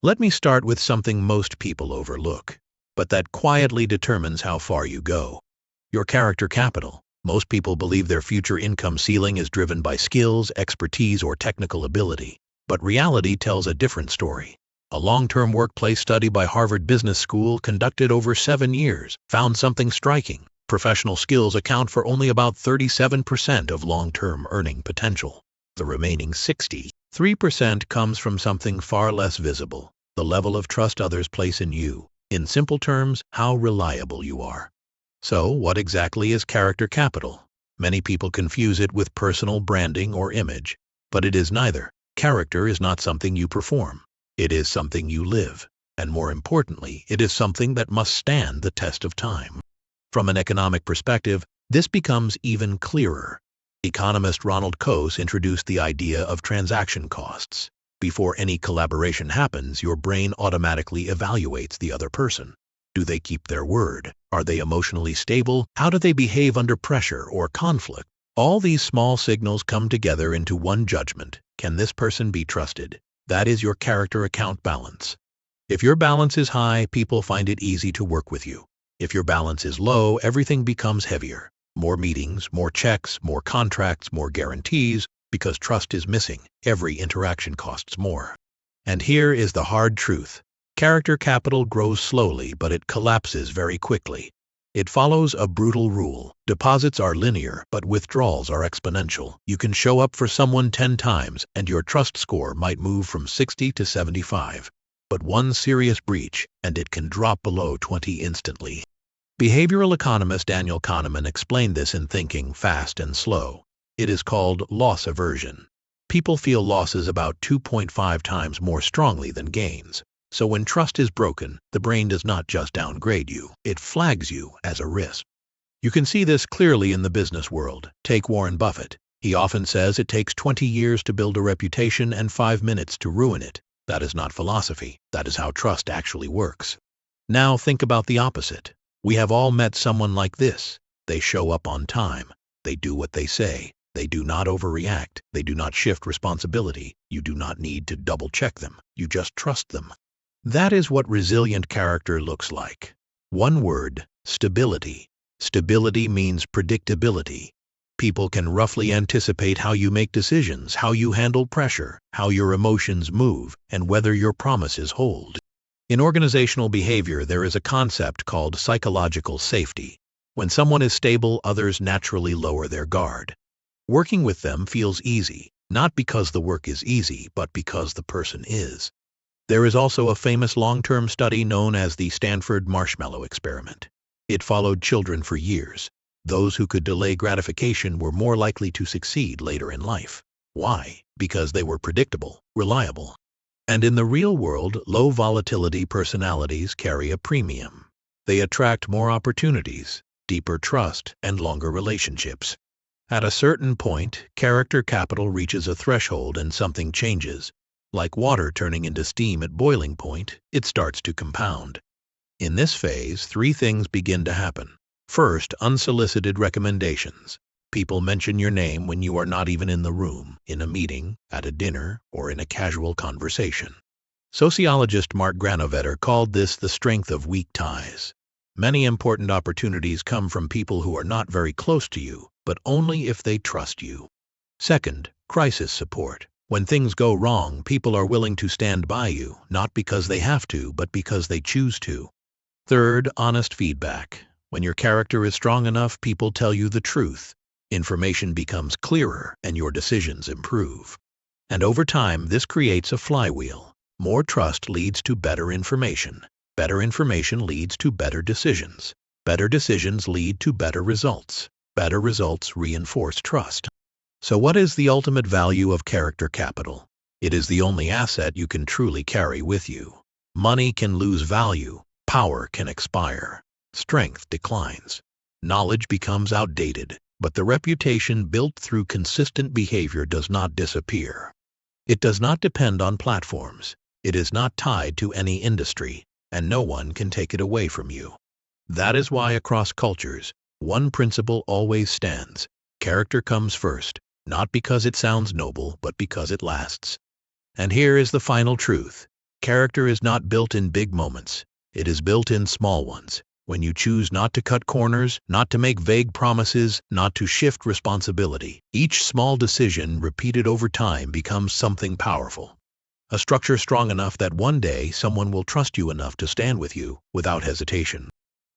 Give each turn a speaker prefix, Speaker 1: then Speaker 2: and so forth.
Speaker 1: Let me start with something most people overlook, but that quietly determines how far you go. Your character capital. Most people believe their future income ceiling is driven by skills, expertise, or technical ability. But reality tells a different story. A long-term workplace study by Harvard Business School conducted over 7 years found something striking. Professional skills account for only about 37% of long-term earning potential. The remaining 63% comes from something far less visible, the level of trust others place in you. In simple terms, how reliable you are. So, what exactly is character capital? Many people confuse it with personal branding or image, but it is neither. Character is not something you perform. It is something you live, and more importantly, it is something that must stand the test of time. From an economic perspective, this becomes even clearer. Economist Ronald Coase introduced the idea of transaction costs. Before any collaboration happens, your brain automatically evaluates the other person. Do they keep their word? Are they emotionally stable? How do they behave under pressure or conflict? All these small signals come together into one judgment. Can this person be trusted? That is your character account balance. If your balance is high, people find it easy to work with you. If your balance is low, everything becomes heavier. More meetings, more checks, more contracts, more guarantees. Because trust is missing, every interaction costs more. And here is the hard truth. Character capital grows slowly, but it collapses very quickly. It follows a brutal rule. Deposits are linear, but withdrawals are exponential. You can show up for someone 10 times, and your trust score might move from 60 to 75. But one serious breach, and it can drop below 20 instantly. Behavioral economist Daniel Kahneman explained this in Thinking Fast and Slow. It is called loss aversion. People feel losses about 2.5 times more strongly than gains. So when trust is broken, the brain does not just downgrade you, it flags you as a risk. You can see this clearly in the business world. Take Warren Buffett. He often says it takes 20 years to build a reputation and 5 minutes to ruin it. That is not philosophy. That is how trust actually works. Now think about the opposite. We have all met someone like this. They show up on time. They do what they say. They do not overreact. They do not shift responsibility. You do not need to double-check them. You just trust them. That is what resilient character looks like. One word: stability. Stability means predictability. People can roughly anticipate how you make decisions, how you handle pressure, how your emotions move, and whether your promises hold. In organizational behavior, there is a concept called psychological safety. When someone is stable, others naturally lower their guard. Working with them feels easy, not because the work is easy, but because the person is. There is also a famous long-term study known as the Stanford Marshmallow Experiment. It followed children for years. Those who could delay gratification were more likely to succeed later in life. Why? Because they were predictable, reliable. And in the real world, low-volatility personalities carry a premium. They attract more opportunities, deeper trust, and longer relationships. At a certain point, character capital reaches a threshold and something changes. Like water turning into steam at boiling point, it starts to compound. In this phase, 3 things begin to happen. First, unsolicited recommendations. People mention your name when you are not even in the room, in a meeting, at a dinner, or in a casual conversation. Sociologist Mark Granovetter called this the strength of weak ties. Many important opportunities come from people who are not very close to you, but only if they trust you. Second, crisis support. When things go wrong, people are willing to stand by you, not because they have to, but because they choose to. Third, honest feedback. When your character is strong enough, people tell you the truth. Information becomes clearer, and your decisions improve. And over time, this creates a flywheel. More trust leads to better information. Better information leads to better decisions. Better decisions lead to better results. Better results reinforce trust. So what is the ultimate value of character capital? It is the only asset you can truly carry with you. Money can lose value. Power can expire. Strength declines. Knowledge becomes outdated. But the reputation built through consistent behavior does not disappear. It does not depend on platforms. It is not tied to any industry, and no one can take it away from you. That is why across cultures, one principle always stands. Character comes first. Not because it sounds noble, but because it lasts. And here is the final truth. Character is not built in big moments. It is built in small ones. When you choose not to cut corners, not to make vague promises, not to shift responsibility, each small decision repeated over time becomes something powerful. A structure strong enough that one day someone will trust you enough to stand with you without hesitation.